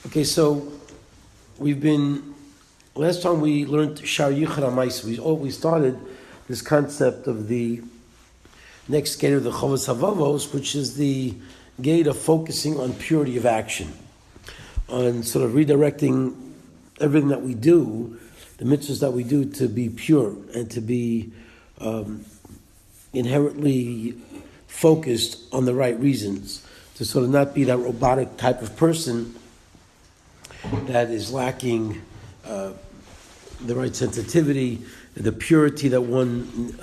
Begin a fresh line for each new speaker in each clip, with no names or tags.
Okay, so last time we learned Shar Yichud HaMais. We started this concept of the next gate of the Chovos HaLeVovos, which is the gate of focusing on purity of action, on sort of redirecting everything that we do, the mitzvahs that we do, to be pure and to be inherently focused on the right reasons, to sort of not be that robotic type of person that is lacking the right sensitivity, the purity that one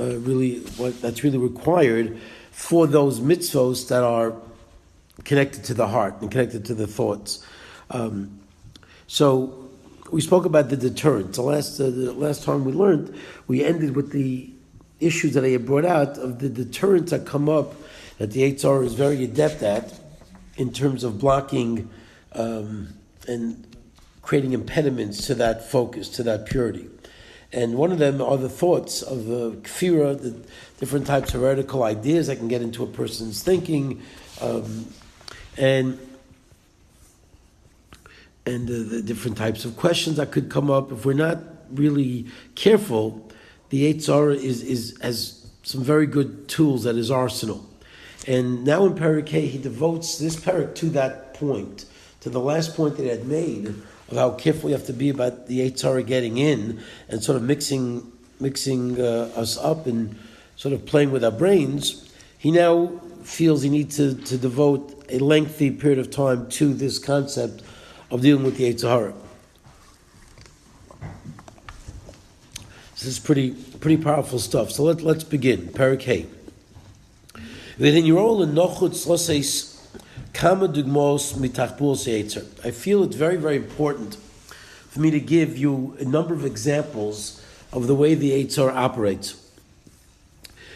that's really required for those mitzvos that are connected to the heart and connected to the thoughts. So we spoke about the deterrent. The last time we ended with the issues that I had brought out of the deterrents that come up that the Yatzer is very adept at in terms of blocking and creating impediments to that focus, to that purity. And one of them are the thoughts of the kfira, the different types of radical ideas that can get into a person's thinking, and the different types of questions that could come up. If we're not really careful, the Yatzer has some very good tools at his arsenal. And now in Perek Hey, he devotes this Perek to that point, to the last point that he had made, of how careful you have to be about the Yatzer getting in and sort of mixing us up and sort of playing with our brains. He now feels he needs to devote a lengthy period of time to this concept of dealing with the Hara. This is pretty powerful stuff. So let's begin. Perek Hey. I feel it's very, very important for me to give you a number of examples of the way the Yatzer operates.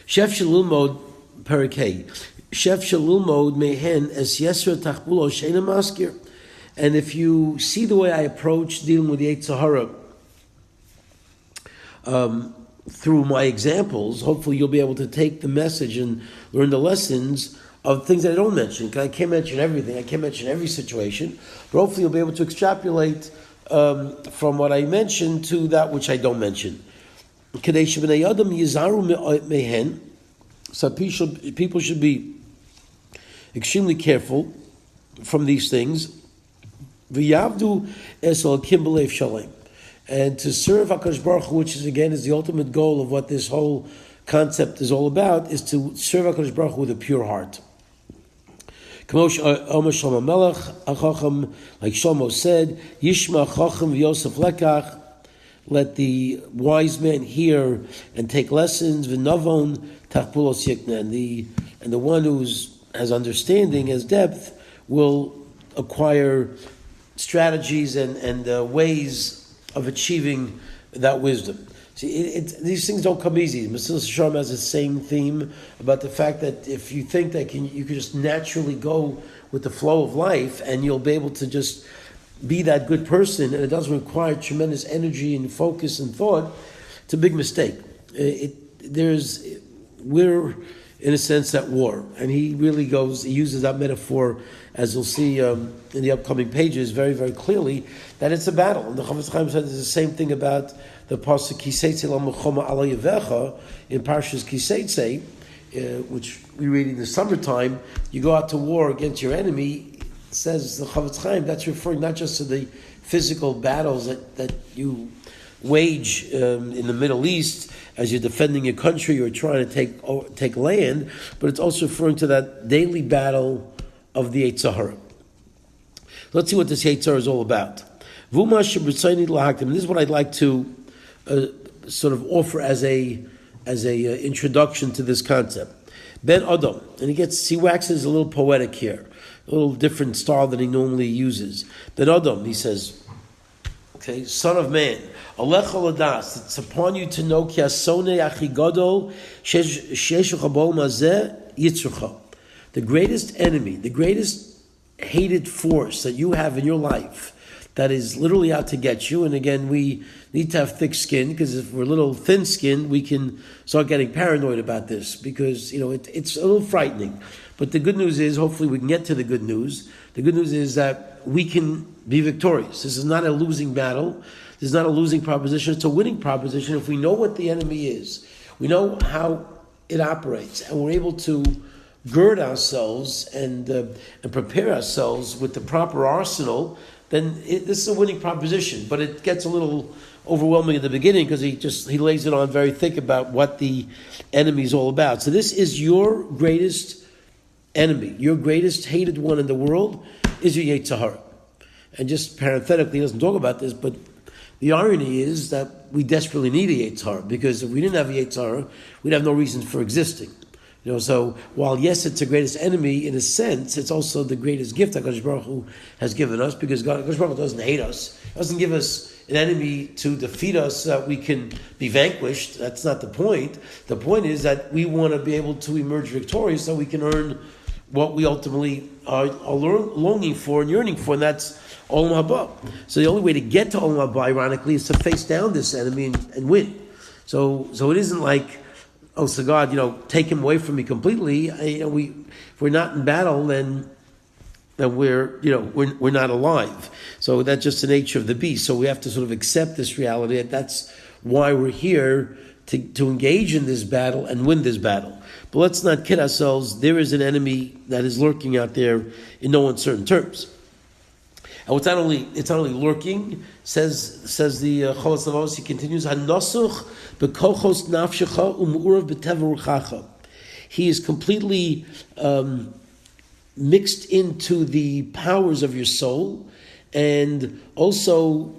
Shef shalilmod Perek Hey. Shef shalilmod mehen es yesra tachbulo sheina maskir. And if you see the way I approach dealing with the Yatzer through my examples, hopefully you'll be able to take the message and learn the lessons of things that I don't mention. Because I can't mention everything. I can't mention every situation. But hopefully you'll be able to extrapolate from what I mentioned to that which I don't mention. So people should be extremely careful from these things. And to serve HaKadosh Baruch Hu, which is the ultimate goal of what this whole concept is all about, is to serve HaKadosh Baruch Hu with a pure heart. Like Shlomo said, Yishma Chacham v'Yosef Lekach, let the wise man hear and take lessons, v'Navon Tachpulos Yikna, and the one who has understanding, has depth, will acquire strategies and ways of achieving that wisdom. See, these things don't come easy. Mesilas Yesharim has the same theme about the fact that if you think that you can just naturally go with the flow of life and you'll be able to just be that good person and it doesn't require tremendous energy and focus and thought, it's a big mistake. We're in a sense at war, and he uses that metaphor, as you'll see in the upcoming pages, very, very clearly, that it's a battle. And the Chovos HaLeVovos said the same thing about the pasuk Kiseitze L'Melchama Ala Yavecha in Parshas Kiseitze, which we read in the summertime. You go out to war against your enemy. Says the Chovos HaLeVovos, that's referring not just to the physical battles that you wage in the Middle East as you're defending your country or trying to take land, but it's also referring to that daily battle of the Yatzer. Let's see what this Yatzer is all about. And this is what I'd like to sort of offer as a introduction to this concept. Ben Adam, and he waxes a little poetic here, a little different style than he normally uses. Ben Adam, he says, okay, son of man, Alech Oladas, it's upon you to know Ki Asone Achi Gadol Sheshucha Bol Mazeh Yitzrucha. The greatest enemy, the greatest hated force that you have in your life that is literally out to get you. And again, we need to have thick skin, because if we're a little thin-skinned, we can start getting paranoid about this, because it's a little frightening. But the good news is, hopefully we can get to the good news. The good news is that we can be victorious. This is not a losing battle. This is not a losing proposition. It's a winning proposition. If we know what the enemy is, we know how it operates, and we're able to gird ourselves and prepare ourselves with the proper arsenal, then this is a winning proposition. But it gets a little overwhelming at the beginning because he lays it on very thick about what the enemy is all about. So this is your greatest enemy, your greatest hated one in the world is your Yetzer Hara. And just parenthetically, he doesn't talk about this, but the irony is that we desperately need a Yetzer Hara, because if we didn't have a Yetzer Hara, we'd have no reason for existing. So while yes, it's the greatest enemy in a sense, it's also the greatest gift that HaKadosh Baruch Hu has given us, because HaKadosh Baruch Hu doesn't hate us, doesn't give us an enemy to defeat us so that we can be vanquished. That's not the point. The point is that we want to be able to emerge victorious so we can earn what we ultimately are longing for and yearning for, and that's Olam Haba. So the only way to get to Olam Haba, ironically, is to face down this enemy and win. So it isn't like, oh, so God, take him away from me completely. If we're not in battle, then we're not alive. So that's just the nature of the beast. So we have to sort of accept this reality. That's why we're here, to engage in this battle and win this battle. But let's not kid ourselves. There is an enemy that is lurking out there in no uncertain terms. And it's not only lurking, says the Chovos HaLeVovos, he continues, Hanosuch bekochos nafshecha u'mu'urav b'teva ruchacha. He is completely mixed into the powers of your soul, and also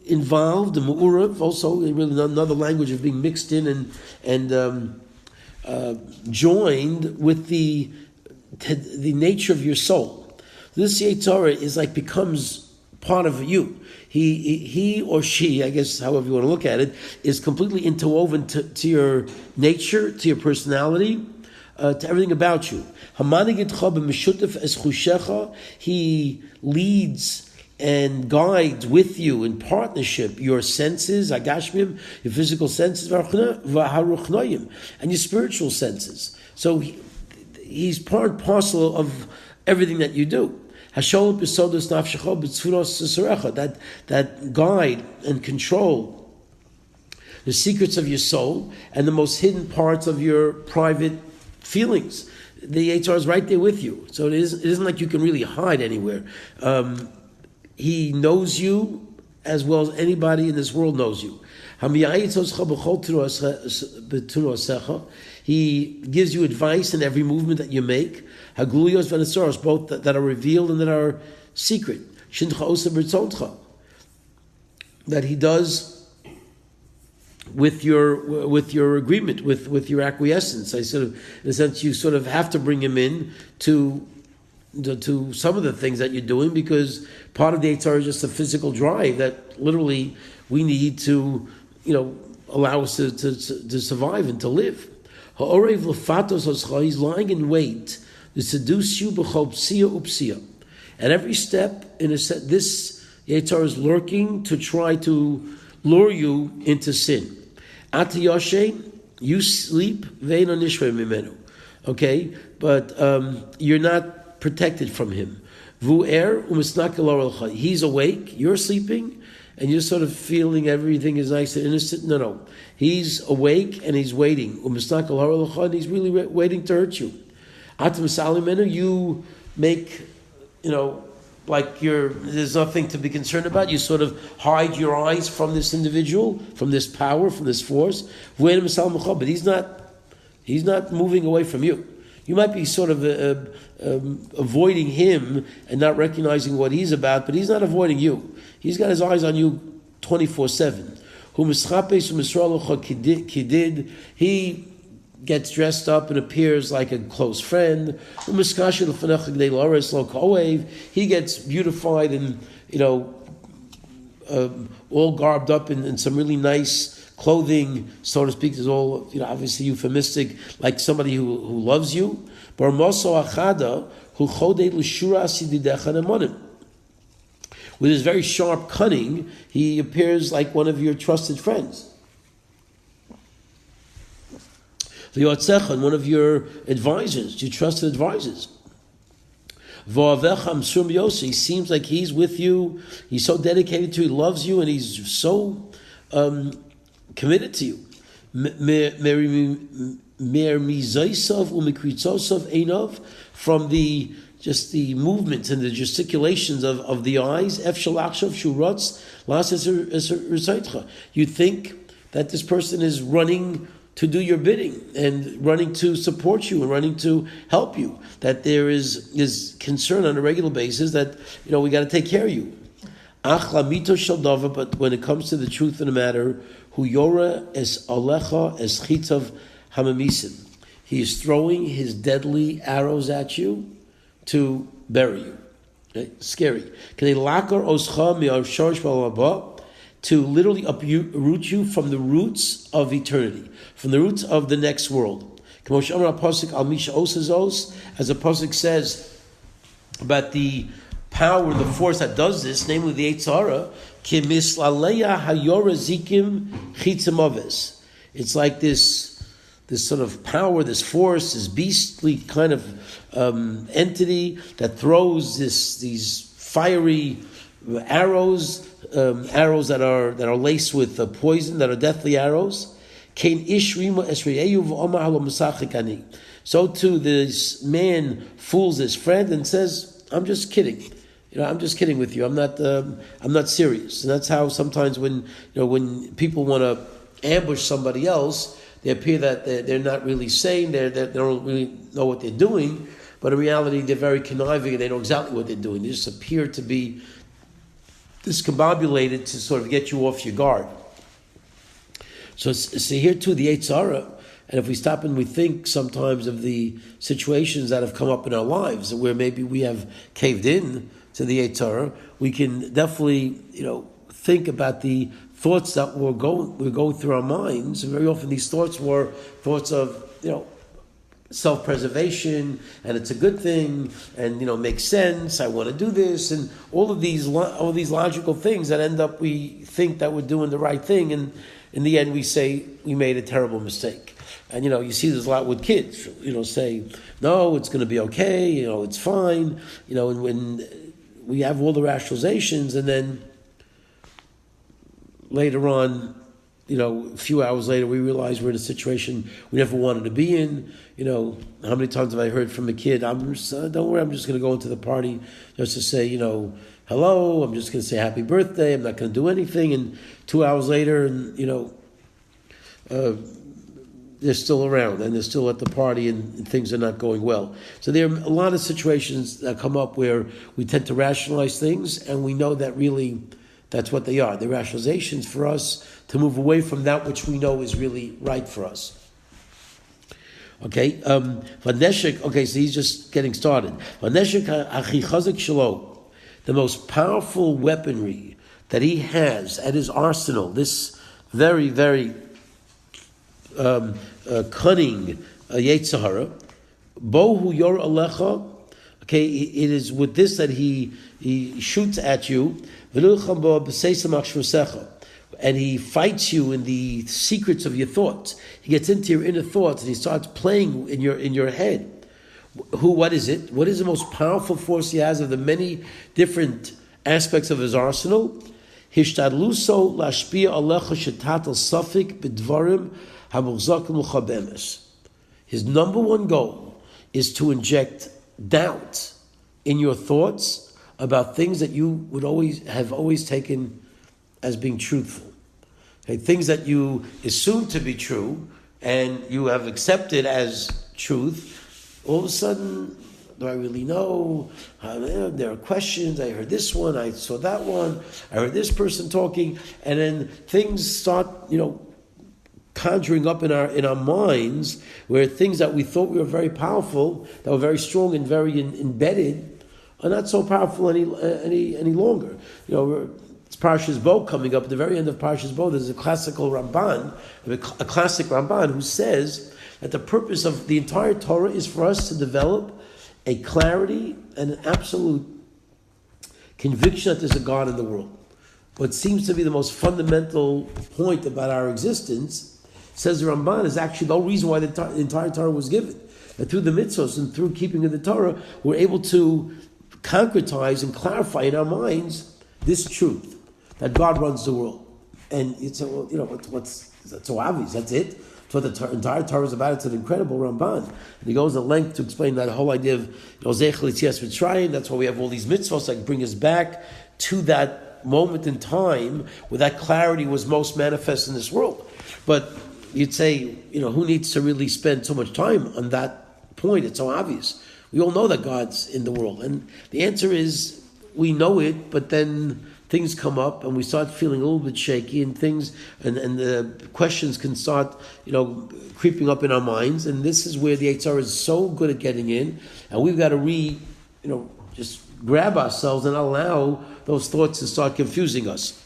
involved, the mu'urav, also really another language of being mixed in and joined with the nature of your soul. This Yetzer Hara is becomes part of you. He or she, I guess, however you want to look at it, is completely interwoven to your nature, to your personality, to everything about you. He leads and guides with you in partnership your senses, agashmim, your physical senses, and your spiritual senses. So he's part and parcel of everything that you do. That guide and control the secrets of your soul and the most hidden parts of your private feelings. The Yetzer Hara is right there with you. So it isn't like you can really hide anywhere. He knows you as well as anybody in this world knows you. He gives you advice in every movement that you make. Both that are revealed and that are secret. That he does with your agreement, with your acquiescence. In a sense, you sort of have to bring him in to some of the things that you're doing, because part of the Yetzer Hara is just a physical drive that literally we need to, allow us to survive and to live. He's lying in wait to seduce you b'chol psia upsia. At every step, this Yetzer Hara is lurking to try to lure you into sin. Ati yoshe, you sleep, ve'eno nishvei mimenu. Okay, but you're not protected from him. Vu'er u'misnakel orelcha. He's awake, you're sleeping, and you're sort of feeling everything is nice and innocent. No. He's awake and he's waiting. U'misnakel orelcha, and he's really waiting to hurt you. Atam salimenu, you make, there's nothing to be concerned about. You sort of hide your eyes from this individual, from this power, from this force. But he's not moving away from you. You might be sort of avoiding him and not recognizing what he's about, but he's not avoiding you. He's got his eyes on you 24/7. He gets dressed up and appears like a close friend. He gets beautified and all garbed up in some really nice clothing, so to speak, is all obviously euphemistic, like somebody who loves you. With his very sharp cunning, he appears like one of your trusted friends. and one of your advisors, your trusted advisors. He seems like he's with you. He's so dedicated to you. He loves you, and he's so committed to you. From the movements and the gesticulations of the eyes. You think that this person is running to do your bidding and running to support you and running to help you. That there is concern on a regular basis that we got to take care of you. But when it comes to the truth of the matter, hu yora es alecha es chitav hamamisim. He is throwing his deadly arrows at you to bury you. Okay? Scary. To literally uproot you from the roots of eternity, from the roots of the next world. As the pasuk says about the power, the force that does this, namely the Yatzer, it's like this sort of power, this force, this beastly kind of entity that throws these fiery arrows that are laced with poison, that are deathly arrows. So too, this man fools his friend and says, "I'm just kidding. I'm just kidding with you. I'm not serious." And that's how sometimes when people want to ambush somebody else, they appear that they're not really sane. They don't really know what they're doing, but in reality, they're very conniving and they know exactly what they're doing. They just appear to be discombobulated to sort of get you off your guard. So here too, the Yatzer, and if we stop and we think sometimes of the situations that have come up in our lives where maybe we have caved in to the Yatzer, we can definitely think about the thoughts that we're going through our minds, and very often these thoughts were thoughts of self-preservation, and it's a good thing, and makes sense. I want to do this, and all these logical things that end up we think that we're doing the right thing, and in the end we say we made a terrible mistake. And you see this a lot with kids. Say no, it's going to be okay. It's fine. And when we have all the rationalizations, and then later on, a few hours later, we realize we're in a situation we never wanted to be in. How many times have I heard from a kid, don't worry, I'm just going to go into the party just to say, hello, I'm just going to say happy birthday, I'm not going to do anything. And 2 hours later, and they're still around and they're still at the party and things are not going well. So there are a lot of situations that come up where we tend to rationalize things, and we know that really that's what they are. They're rationalizations for us to move away from that which we know is really right for us. Okay, so he's just getting started. The most powerful weaponry that he has at his arsenal, this very, very cunning Yetzer, Bohu Yor Alecha. Okay, it is with this that he shoots at you, and he fights you in the secrets of your thoughts. He gets into your inner thoughts and he starts playing in your head. What is it? What is the most powerful force he has of the many different aspects of his arsenal? Hishtadluso lashpia alecha shetatal safik b'dvarim hamuzakim l'chabemes. His number one goal is to inject doubt in your thoughts about things that you would always taken as being truthful. Okay, things that you assume to be true and you have accepted as truth. All of a sudden, do I really know? There are questions. I heard this one. I saw that one. I heard this person talking, and then things start, conjuring up in our minds, where things that we thought were very powerful, that were very strong and very embedded, are not so powerful any longer. It's Parshas Bo coming up. At the very end of Parshas Bo, there's a classic Ramban who says that the purpose of the entire Torah is for us to develop a clarity and an absolute conviction that there's a God in the world. What seems to be the most fundamental point about our existence says the Ramban, is actually the whole reason why the entire Torah was given. That through the mitzvos and through keeping of the Torah, we're able to concretize and clarify in our minds this truth, that God runs the world. And it's, what's that's so obvious, that's it. That's what the entire Torah is about. It's an incredible Ramban. And he goes at length to explain that whole idea of Zechel Yitzias Mitzrayim. That's why we have all these mitzvos that bring us back to that moment in time where that clarity was most manifest in this world. But you'd say, who needs to really spend so much time on that point? It's so obvious. We all know that God's in the world. And the answer is, we know it, but then things come up and we start feeling a little bit shaky, and things and the questions can start, creeping up in our minds. And this is where the Yatzer is so good at getting in, and we've got to just grab ourselves and allow those thoughts to start confusing us.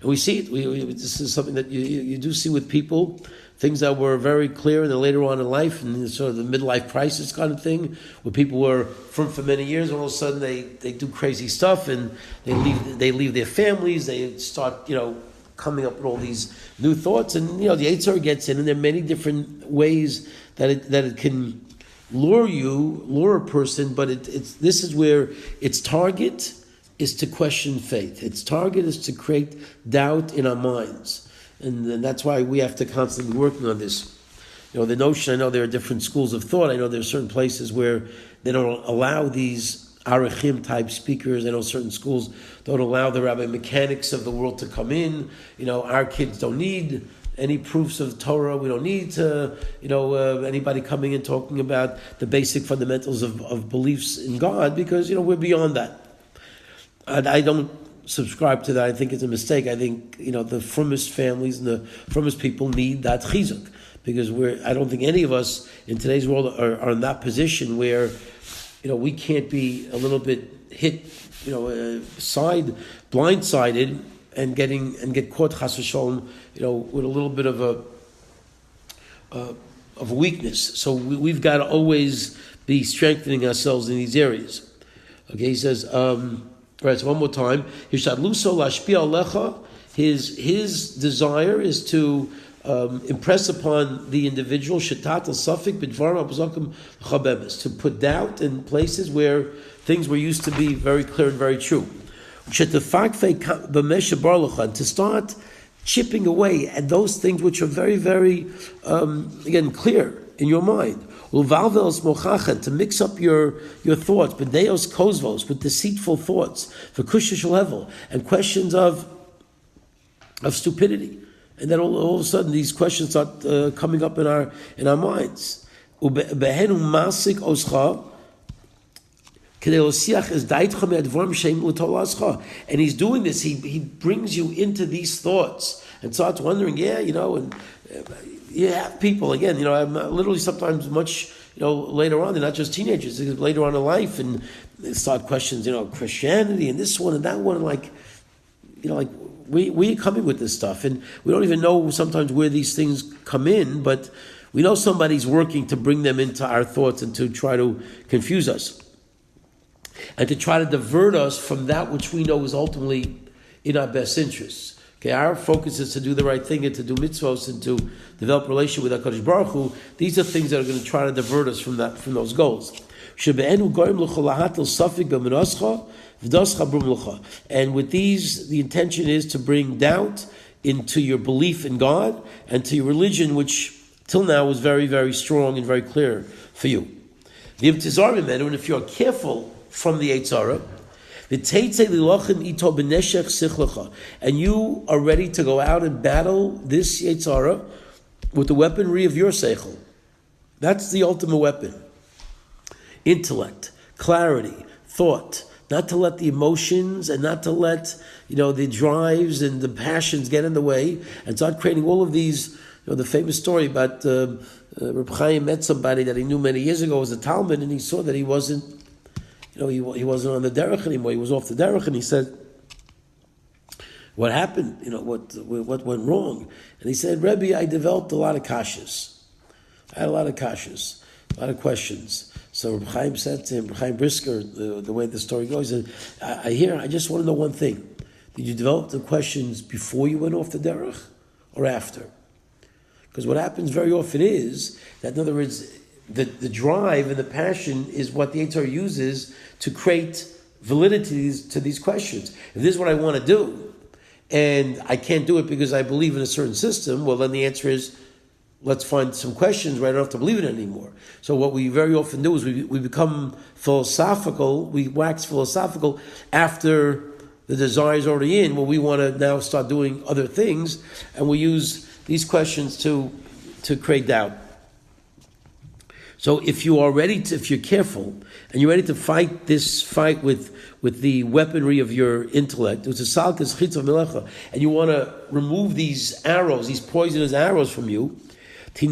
And we see it. This is something that you do see with people, things that were very clear, and then later on in life, and sort of the midlife crisis kind of thing, where people were from for many years, and all of a sudden they do crazy stuff, and they leave their families, they start coming up with all these new thoughts, and the Yatzer gets in, and there are many different ways that it can lure a person, but this is where its target is to question faith. Its target is to create doubt in our minds. And that's why we have to constantly be working on this. The notion, I know there are different schools of thought. I know there are certain places where they don't allow these arachim type speakers. I know certain schools don't allow the rabbi mechanics of the world to come in. Our kids don't need any proofs of Torah. We don't need to, anybody coming in talking about the basic fundamentals of beliefs in God, because, we're beyond that. I don't subscribe to that. I think it's a mistake. I think, the frummest families and the frummest people need that chizuk, because I don't think any of us in today's world are in that position where, we can't be a little bit hit, blindsided and get caught chas v'sholom, with a little bit of a weakness. So we've got to always be strengthening ourselves in these areas. Okay, he says, right, so one more time. His desire is to impress upon the individual to put doubt in places where things were used to be very clear and very true. To start chipping away at those things which are very, very, again, clear in your mind. To mix up your thoughts, bedeos kozvos, with deceitful thoughts, for kushish level, and questions of stupidity. And then all of a sudden these questions start coming up in our minds. And he's doing this, he brings you into these thoughts and starts wondering, and you have people, again, I'm literally sometimes much, later on, they're not just teenagers, later on in life, and they start questions, Christianity and this one and that one, and we're coming with this stuff, and we don't even know sometimes where these things come in, but we know somebody's working to bring them into our thoughts and to try to confuse us, and to try to divert us from that which we know is ultimately in our best interests. Okay, our focus is to do the right thing and to do mitzvos and to develop a relationship with HaKadosh Baruch Hu. These are things that are going to try to divert us from those goals. And with these, the intention is to bring doubt into your belief in God and to your religion, which till now was very, very strong and very clear for you. And if you're careful from the Yatzer, and you are ready to go out and battle this Yatzer with the weaponry of your seichel. That's the ultimate weapon. Intellect, clarity, thought. Not to let the emotions and not to let the drives and the passions get in the way and start creating all of these. The famous story about Reb Chaim met somebody that he knew many years ago as a Talmud, and he saw that he wasn't. He wasn't on the derech anymore. He was off the derech, and he said, "What happened? What went wrong?" And he said, "Rebbe, I developed a lot of kashas. I had a lot of kashas, a lot of questions." So Reb Chaim said to him, Reb Chaim Brisker, the way the story goes, he said, I just want to know one thing. Did you develop the questions before you went off the derech or after? Because what happens very often is that, in other words, the drive and the passion is what the Yatzer uses to create validity to these questions. If this is what I want to do, and I can't do it because I believe in a certain system, well, then the answer is, let's find some questions where I don't have to believe in it anymore. So what we very often do is we become philosophical, we wax philosophical after the desire is already in, where we want to now start doing other things, and we use these questions to create doubt. So if you are ready to, if you're careful, and you're ready to fight this fight with the weaponry of your intellect, and you want to remove these arrows, these poisonous arrows from you, you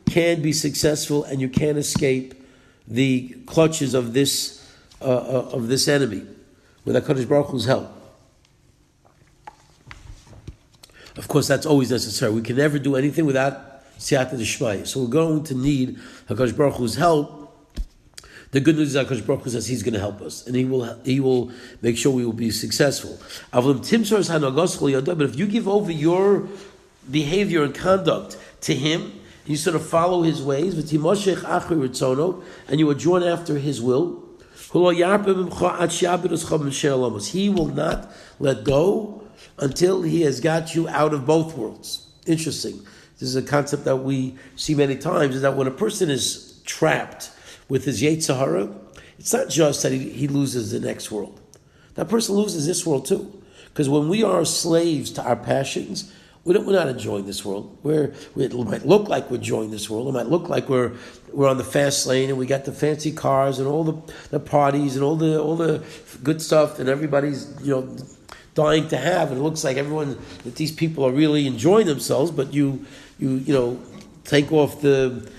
can be successful, and you can't escape the clutches of this enemy with HaKadosh Baruch Hu's help. Of course, that's always necessary. We can never do anything without Siyata D'Shmaya. So we're going to need HaKadosh Baruch Hu's help. The good news is HaKadosh Baruch Hu says He's going to help us, and He will make sure we will be successful. But if you give over your behavior and conduct to Him, you sort of follow His ways, and you are drawn after His will, He will not let go until He has got you out of both worlds. Interesting. This is a concept that we see many times, is that when a person is trapped with his Yetzer Hara, it's not just that he loses the next world. That person loses this world too. Because when we are slaves to our passions, we're not enjoying this world. It might look like we're enjoying this world. It might look like we're on the fast lane and we got the fancy cars and all the parties and all the good stuff, and everybody's dying to have. And it looks like that these people are really enjoying themselves. But you take off the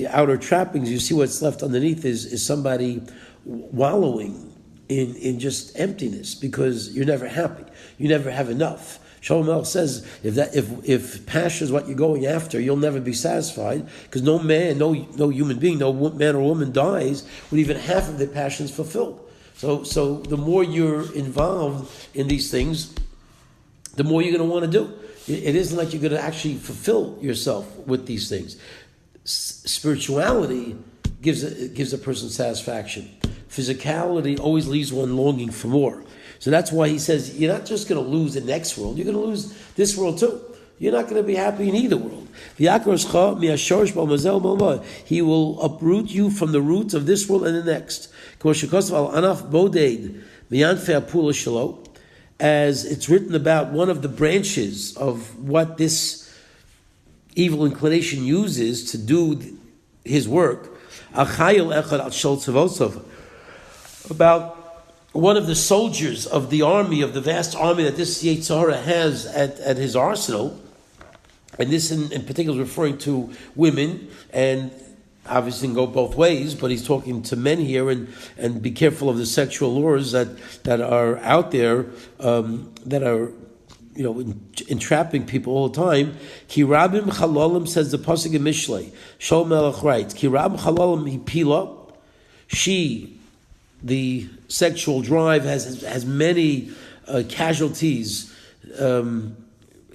outer trappings, you see what's left underneath is somebody wallowing in just emptiness, because you're never happy. You never have enough. Shalom Melech says if passion is what you're going after, you'll never be satisfied, because no man, no human being, no man or woman dies with even half of their passions fulfilled. So the more you're involved in these things, the more you're going to want to do. It isn't like you're going to actually fulfill yourself with these things. Spirituality gives a person satisfaction. Physicality always leaves one longing for more. So that's why he says you're not just going to lose the next world, you're going to lose this world too. You're not going to be happy in either world. He will uproot you from the roots of this world and the next. As it's written about one of the branches of what this evil inclination uses to do his work, about one of the soldiers of the army, of the vast army that this Yetzer Hara has at his arsenal, and this in particular is referring to women, and obviously can go both ways, but he's talking to men here, and be careful of the sexual lures that are out there, that are entrapping people all the time. Ki rabim chalalim, says the pasuk in Mishlei. Shol Melech writes, Ki rabim chalalim hipila. She, the sexual drive, has many casualties in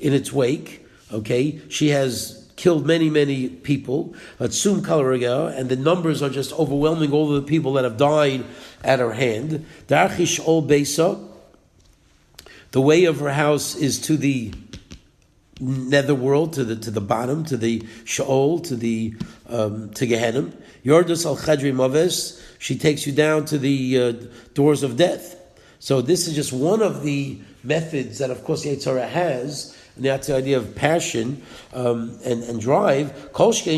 its wake. Okay, she has killed many people. Atzum kalorega, and the numbers are just overwhelming all of the people that have died at her hand. Darchish ol beisa. The way of her house is to the netherworld, to the bottom, to the Sheol, to Gehenna. Yordos al chadri maves. She takes you down to the doors of death. So this is just one of the methods that, of course, Yetzer Hara has, and that's the idea of passion and drive. For sure,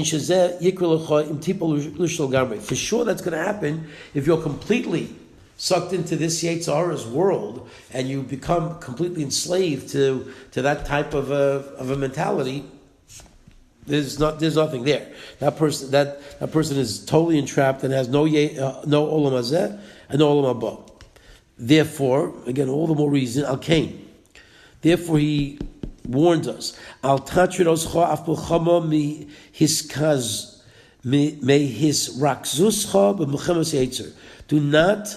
that's going to happen if you're completely sucked into this Yetzer Hara's world, and you become completely enslaved to that type of a mentality. There's nothing there. That person is totally entrapped and has no olam hazeh and no olam haba. Therefore, again, all the more reason al kain. Therefore, he warns us. Al tatridos af b'chama mi hiskaz me his rakzuscha b'mechem Yetzer. Do not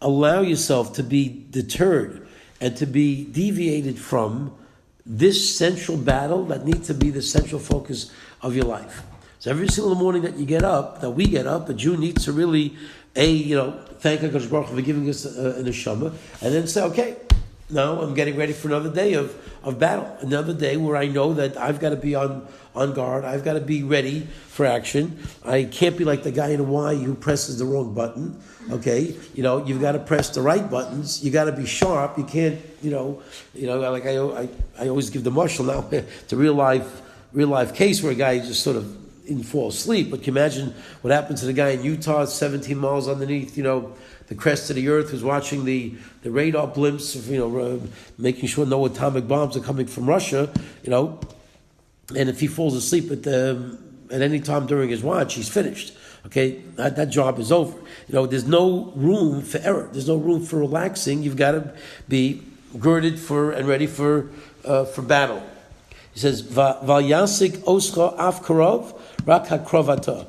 allow yourself to be deterred and to be deviated from this central battle that needs to be the central focus of your life. So every single morning that we get up, a Jew needs to really, thank HaKadosh Baruch Hu for giving us a neshama, and then say, okay, now I'm getting ready for another day of battle, another day where I know that I've got to be on guard, I've got to be ready for action. I can't be like the guy in Hawaii who presses the wrong button, okay? You've got to press the right buttons, you got to be sharp, you can't, like I always give the marshal now, it's a real life case where a guy just sort of didn't fall asleep, but can you imagine what happened to the guy in Utah, 17 miles underneath, the crest of the earth, who's watching the radar blimps, making sure no atomic bombs are coming from Russia, and if he falls asleep at any time during his watch, he's finished. Okay, that job is over. There's no room for error. There's no room for relaxing. You've got to be girded for and ready for battle. He says, "Vayasik oscha af karov rak hakrovata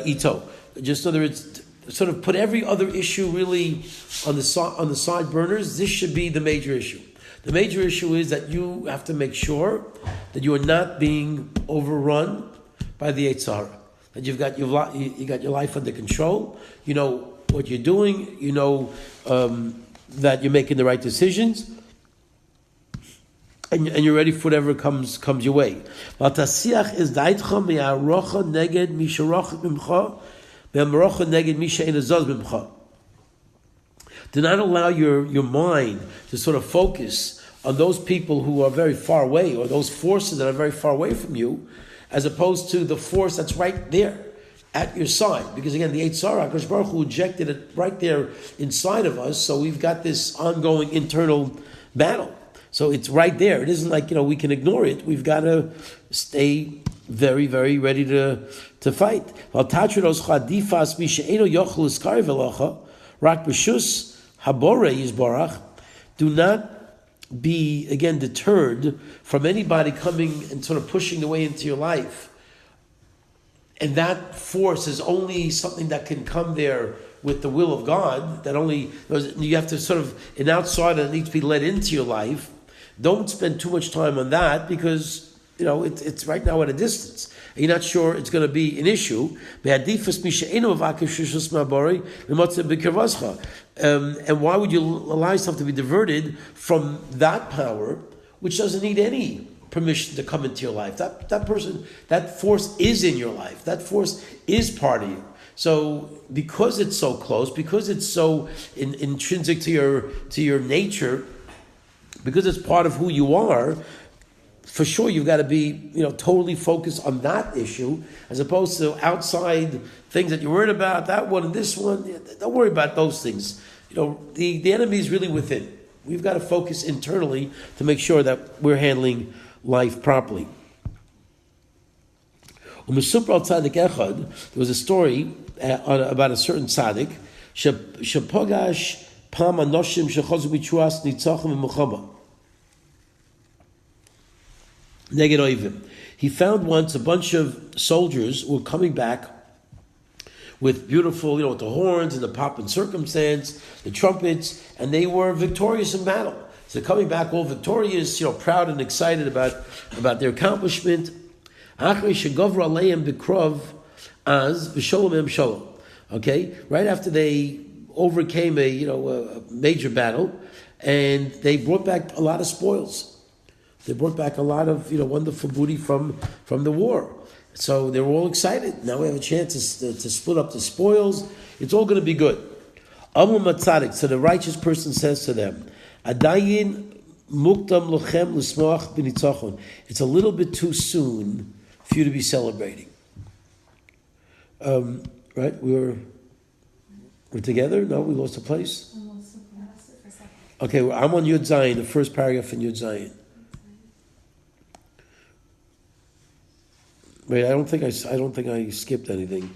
ito." Just in other words, sort of put every other issue really on the side burners. This should be the major issue. The major issue is that you have to make sure that you are not being overrun by the Yatzer. That you got your life under control. You know what you're doing. You know that you're making the right decisions, and you're ready for whatever comes your way. Vatasiach is daitcha me'arocha neged misharocha mimcha me'arocha neged mishayin azaz mimcha. Do not allow your mind to sort of focus on those people who are very far away, or those forces that are very far away from you, as opposed to the force that's right there at your side. Because again, the Yatzer, HaKadosh Baruch Hu injected it right there inside of us, so we've got this ongoing internal battle. So it's right there. It isn't like, we can ignore it. We've got to stay very, very ready to fight. Do not be, again, deterred from anybody coming and sort of pushing the way into your life. And that force is only something that can come there with the will of God, that only, you have to sort of, an outsider that needs to be led into your life. Don't spend too much time on that, because it's right now at a distance. And you're not sure it's going to be an issue. And why would you allow yourself to be diverted from that power, which doesn't need any permission to come into your life? That person, that force is in your life. That force is part of you. So because it's so close, because it's so intrinsic to your nature, because it's part of who you are, for sure you've got to be totally focused on that issue, as opposed to outside things that you're worried about, that one and this one. Don't worry about those things. The enemy is really within. We've got to focus internally to make sure that we're handling life properly. There was a story about a certain tzaddik, shepogash pam anoshim shechozu b'tshuas nitzachim v'milchama neged oivim. He found once a bunch of soldiers who were coming back with beautiful, with the horns and the pomp and circumstance, the trumpets, and they were victorious in battle. So they're coming back all victorious, proud and excited about their accomplishment. Okay, right after they overcame a major battle, and they brought back a lot of spoils. They brought back a lot of wonderful booty from the war. So they were all excited. Now we have a chance to split up the spoils. It's all going to be good. Amul matzadik. So the righteous person says to them, Adayin mukdam lochem l'smoach b'nitzachon. It's a little bit too soon for you to be celebrating. Right? We're together? No, we lost a place? Okay, well, I'm on Yud Zayin, the first paragraph in Yud Zayin. Wait, I don't think I skipped anything.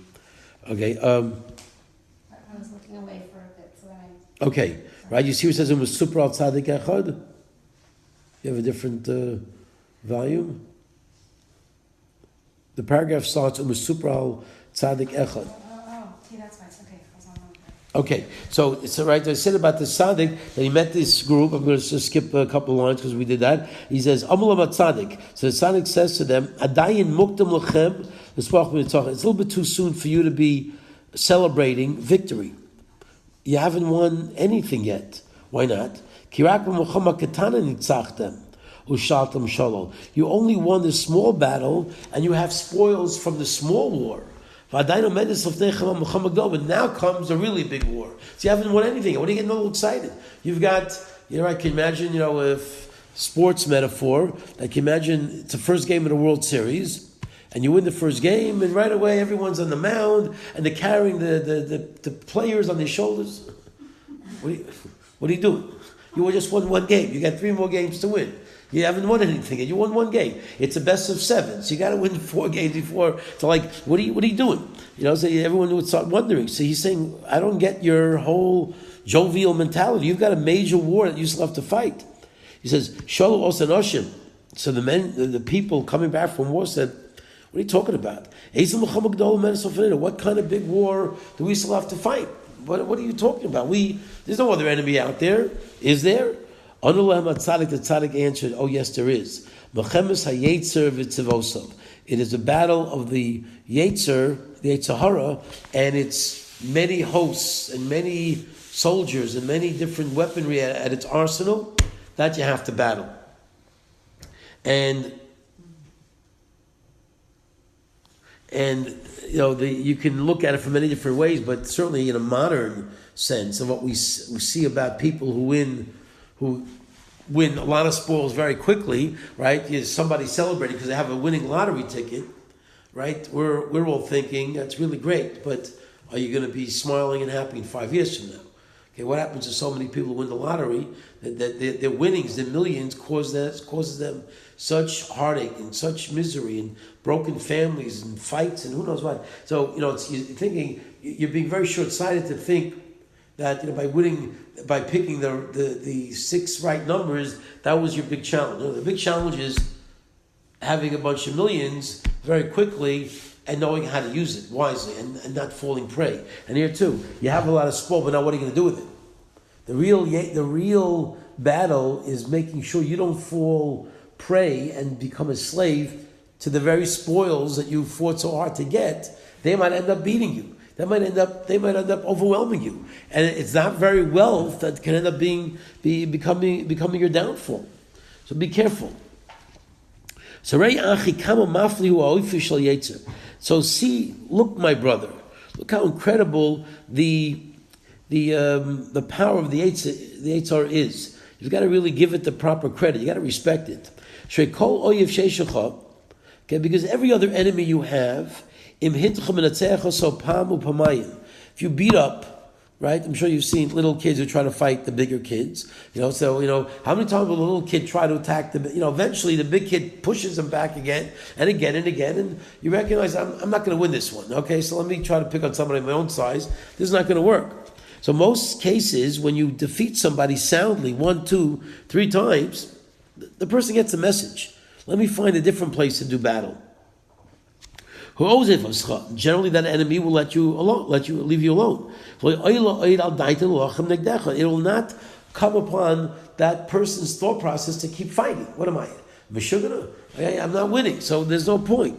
Okay. I
was looking away for a bit, so then I.
Okay, right. You see, what it says it was super al tzadik echad. You have a different volume. The paragraph starts with super al tzadik echad.
Oh, okay, that's fine. Okay, I was on one.
Okay, so right. I said about the tzaddik that he met this group. I'm going to just skip a couple of lines because we did that. He says, "Amulam tzaddik." So the tzaddik says to them, "Adayin muktam lechem." It's a little bit too soon for you to be celebrating victory. You haven't won anything yet. Why not? You only won the small battle, and you have spoils from the small war. But now comes a really big war. So you haven't won anything. What are you getting all excited? You've got, I can imagine, if sports metaphor, I can imagine it's the first game of the World Series, and you win the first game, and right away everyone's on the mound, and they're carrying the players on their shoulders. What are you doing? You just won one game. You got 3 more games to win. You haven't won anything yet. You won one game. It's a best of 7. So you got to win 4 games before. So what are you doing? So everyone would start wondering. So he's saying, I don't get your whole jovial mentality. You've got a major war that you still have to fight. He says, Sholu Osan Oshim. So the people coming back from war said, what are you talking about? What kind of big war do we still have to fight? What are you talking about? There's no other enemy out there. Is there? The tzaddik answered, oh yes, there is. It is a battle of the Yatzer, the Hara, and it's many hosts and many soldiers and many different weaponry at its arsenal that you have to battle. And you can look at it from many different ways, but certainly in a modern sense of what we see about people who win a lot of spoils very quickly, right? Somebody celebrating because they have a winning lottery ticket, right? We're all thinking that's really great, but are you going to be smiling and happy in 5 years from now? Okay, what happens to so many people who win the lottery that their winnings, their millions, causes them such heartache and such misery and broken families and fights and who knows what. So you're thinking you're being very short-sighted to think that by picking the 6 right numbers, that was your big challenge. The big challenge is having a bunch of millions very quickly and knowing how to use it wisely and not falling prey. And here too, you have a lot of spoil, but now what are you going to do with it? The real battle is making sure you don't fall prey and become a slave to the very spoils that you fought so hard to get. They might end up beating you. They might end up overwhelming you, and it's that very wealth that can end up becoming your downfall. So be careful. So look, my brother, look how incredible the power of the Yatzer is. You've got to really give it the proper credit. You got to respect it. Okay, because every other enemy you have, if you beat up, right? I'm sure you've seen little kids who try to fight the bigger kids. So how many times will a little kid try to attack eventually the big kid pushes them back again and again and again, and you recognize I'm not going to win this one. Okay, so let me try to pick on somebody my own size. This is not going to work. So most cases, when you defeat somebody soundly 1, 2, 3 times, the person gets the message. Let me find a different place to do battle. Generally, that enemy will leave you alone. It will not come upon that person's thought process to keep fighting. What am I? I'm not winning, so there's no point.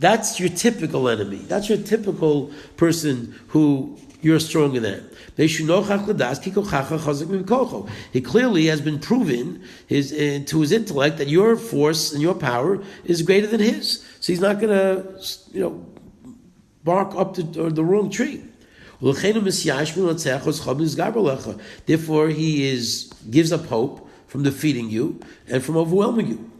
That's your typical enemy. That's your typical person who you're stronger than. He clearly has been proven to his intellect that your force and your power is greater than his. So he's not going to, bark up the wrong tree. Therefore, he gives up hope from defeating you and from overwhelming you.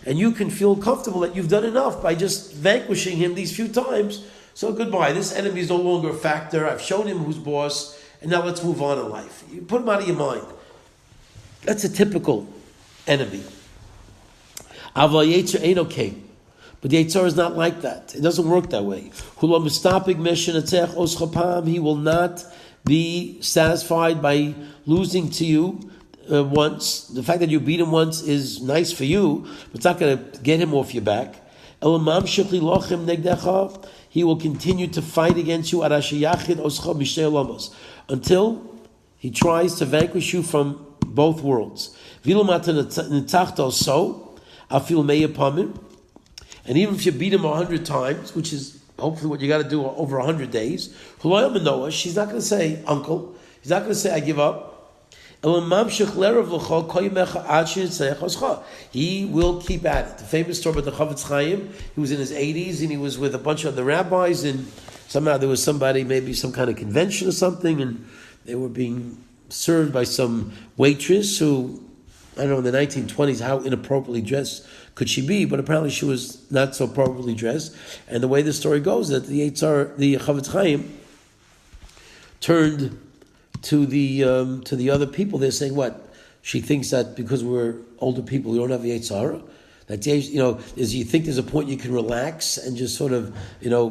And you can feel comfortable that you've done enough by just vanquishing him these few times. So goodbye. This enemy is no longer a factor. I've shown him who's boss, and now let's move on in life. You put him out of your mind. That's a typical enemy. But the Yatzer is not like that. It doesn't work that way. He will not be satisfied by losing to you once. The fact that you beat him once is he will continue to fight against you until he tries to vanquish you from both worlds. And even if you beat him 100 times, which is hopefully what you got to do over 100 days, she's not going to say, uncle. He's not going to say, I give up. He will keep at it. The famous story about the Chovos Chaim, he was in his 80s and he was with a bunch of other rabbis, and somehow there was somebody, maybe some kind of convention or something, and they were being served by some waitress who, I don't know, in the 1920s, how inappropriately dressed could she be, but apparently she was not so appropriately dressed. And the way the story goes, that the Yatzer, the Chovos Chaim, turned to the other people. They're saying, what? She thinks that because we're older people, we don't have the Yatzer. That, is you think there's a point you can relax and just sort of,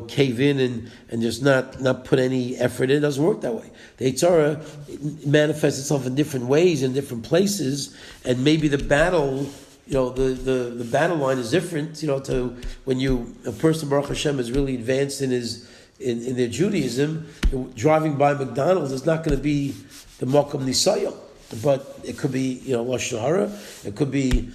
cave in and just not put any effort in. It doesn't work that way. The Yatzer manifests itself in different ways in different places, and maybe the battle, the battle line is different. To when a person Baruch Hashem is really advanced in their Judaism, driving by McDonald's is not going to be the Mokum Nisayah. But it could be, Lashon Hara, it could be,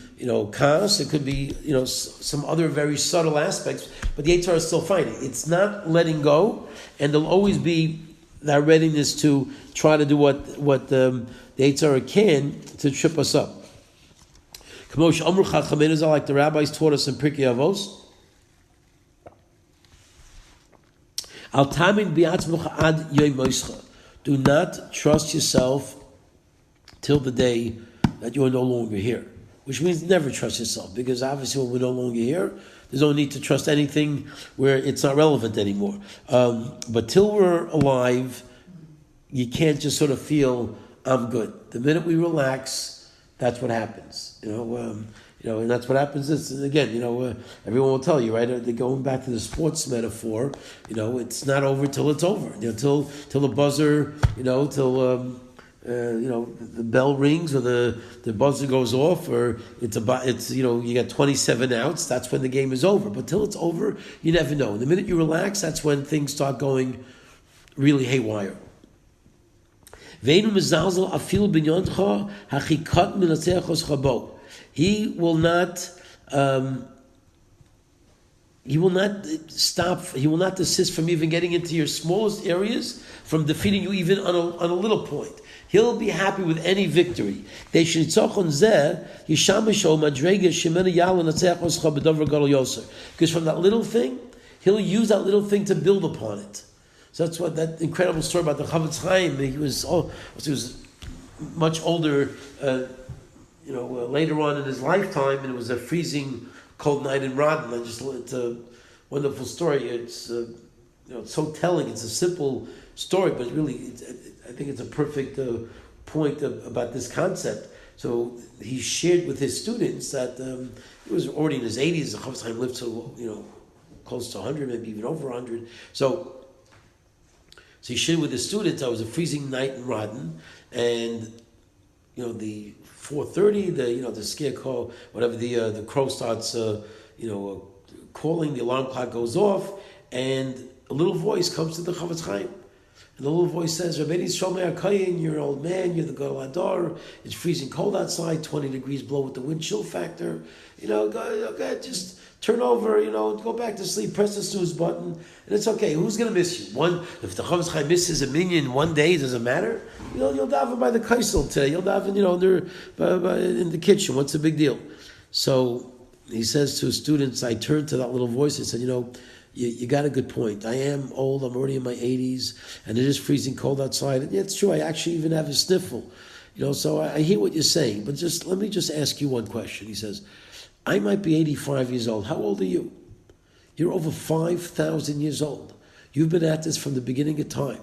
Kas, it could be, some other very subtle aspects, but the Yatzer is still fighting. It's not letting go, and there'll always be that readiness to try to do what the Yatzer can to trip us up. Like the rabbis taught us in Pirkei Avos, Al tamin bi'atzmecha ad yom moischa. Do not trust yourself till the day that you are no longer here. Which means never trust yourself, because obviously when we're no longer here, there's no need to trust anything where it's not relevant anymore. But till we're alive, you can't just sort of feel, I'm good. The minute we relax, that's what happens. And that's what happens. Again, everyone will tell you, right? They're going back to the sports metaphor. It's not over till it's over. Till the buzzer, till the bell rings or the buzzer goes off, or it's you got 27 outs. That's when the game is over. But till it's over, you never know. And the minute you relax, that's when things start going really haywire. He will not stop. He will not desist from even getting into your smallest areas, from defeating you even on a little point. He'll be happy with any victory. Because from that little thing, he'll use that little thing to build upon it. So that's what that incredible story about the Chovos Chaim. He was much older, later on in his lifetime, and it was a freezing cold night in Radin. It's a wonderful story. It's it's so telling. It's a simple story, but I think it's a perfect point about this concept. So he shared with his students that he was already in his 80s. The Chovos Chaim lived to close to 100, maybe even over 100. So he shared with his students. It was a freezing night in Radin, and the 4:30, the scare call, whatever, the crow starts calling. The alarm clock goes off, and a little voice comes to the Chovos Chaim. And the little voice says, Rabbeinu Shomei HaKayin, you're an old man, you're the Gadol Hador, it's freezing cold outside, 20 degrees below with the wind chill factor. Go just turn over, go back to sleep, press the snooze button, and it's okay. Who's going to miss you? If the Chovos Chaim misses a minyan one day, does it matter? You'll daven by the kaisel today. You'll daven, in the kitchen. What's the big deal? So he says to his students, I turned to that little voice and said, you got a good point. I am old. I'm already in my 80s, and it is freezing cold outside. And yeah, it's true. I actually even have a sniffle. So I hear what you're saying. But let me ask you one question. He says, I might be 85 years old. How old are you? You're over 5,000 years old. You've been at this from the beginning of time.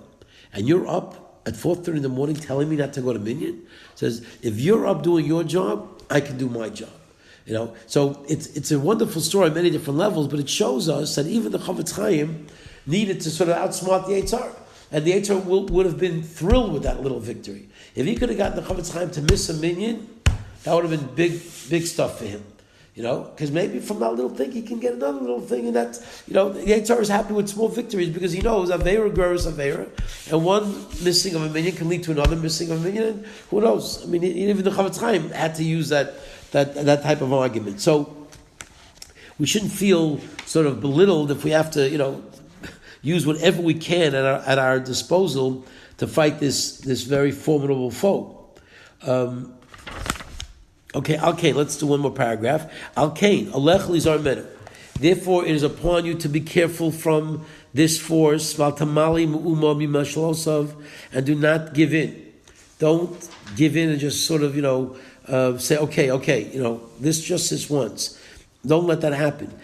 And you're up at 4:30 in the morning telling me not to go to minyan? Says, if you're up doing your job, I can do my job. So it's a wonderful story on many different levels, but it shows us that even the Chovos Chaim needed to sort of outsmart the Yatzer. And the Yatzer would have been thrilled with that little victory. If he could have gotten the Chovos Chaim to miss a minyan, that would have been big, big stuff for him. Because maybe from that little thing he can get another little thing, and that's, the Yatzer is happy with small victories because he knows Avera grows Avera, and one missing of a minion can lead to another missing of a minion, and who knows? I mean, even the Chovos HaLeVovos had to use that type of argument. So we shouldn't feel sort of belittled if we have to, use whatever we can at our disposal to fight this very formidable foe. Okay, let's do one more paragraph. Al-Kain, Alech Lizar Mena. Therefore, it is upon you to be careful from this force, and do not give in. Don't give in and just sort of, say, okay, this once. Don't let that happen.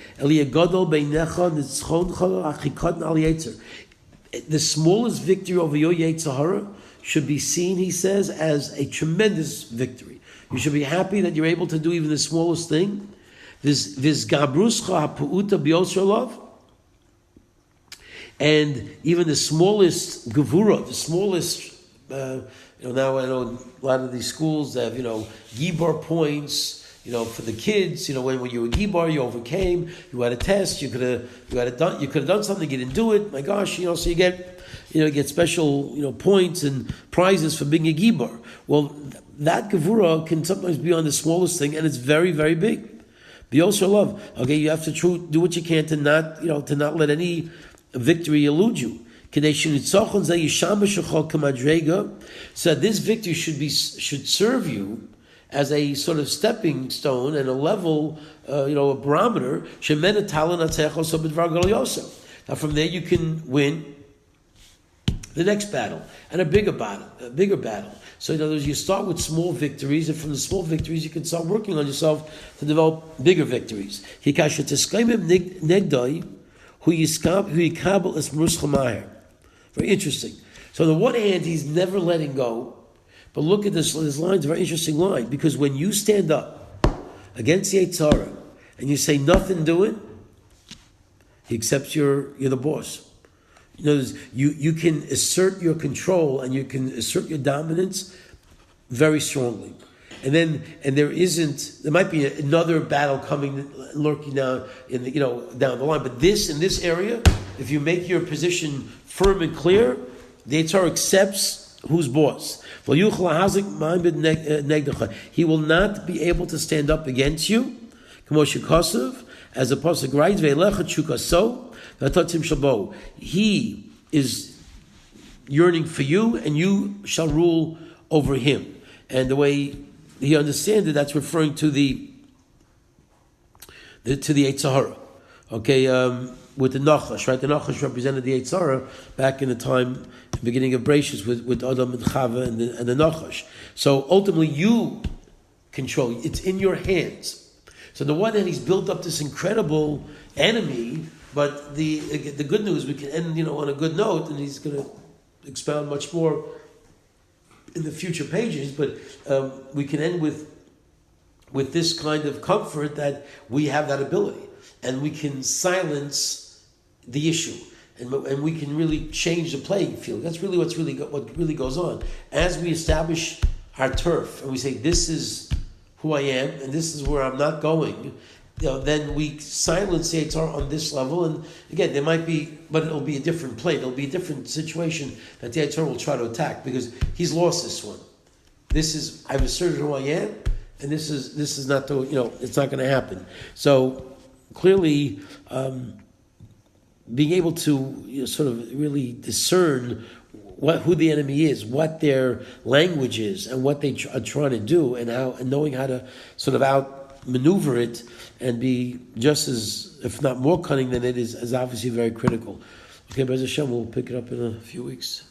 The smallest victory over your Yetzer Hara should be seen, he says, as a tremendous victory. You should be happy that you're able to do even the smallest thing. And even the smallest gevura, the smallest, now I know a lot of these schools have, Gibor points, for the kids, when you were Gibor, you overcame, you had a test, you could have done something, you didn't do it, my gosh, so you get special, points and prizes for being a Gibor. Well, that gevura can sometimes be on the smallest thing, and it's very, very big. Be also love. Okay, you have to do what you can to not let any victory elude you. So this victory should serve you as a sort of stepping stone and a level, a barometer. Now from there you can win the next battle and a bigger battle. So in other words, you start with small victories, and from the small victories you can start working on yourself to develop bigger victories. Very interesting. So on the one hand, he's never letting go. But look at this line, it's a very interesting line, because when you stand up against the Yetzer and you say nothing doing, he accepts you're the boss. You can assert your control and you can assert your dominance very strongly. And there might be another battle lurking down down the line. But in this area, if you make your position firm and clear, the Yetzer accepts who's boss. He will not be able to stand up against you. As the pasuk writes, he is yearning for you, and you shall rule over him. And the way he understands it, that's referring to the Yetzer Hara. Okay, with the Nachash, right? The Nachash represented the Yetzer Hara back in the time, the beginning of Bereishis, with Adam and Chava and the Nachash. So ultimately, you control. It's in your hands. So on the one hand, he's built up this incredible enemy, but the good news, we can end on a good note, and he's going to expound much more in the future pages. But we can end with this kind of comfort that we have that ability, and we can silence the issue, and we can really change the playing field. That's really what really goes on as we establish our turf, and we say, this is who I am, and this is where I'm not going. Then we silence the Yetzer on this level, and again, there might be, but it'll be a different play. It'll be a different situation that the Yetzer will try to attack, because he's lost this one. I've asserted who I am, and this is not it's not going to happen. So clearly, being able to sort of really discern who the enemy is, what their language is, and what they are trying to do, and knowing how to sort of outmaneuver it and be just as, if not more cunning than it is obviously very critical. Okay, B'ez Hashem, we'll pick it up in a few weeks.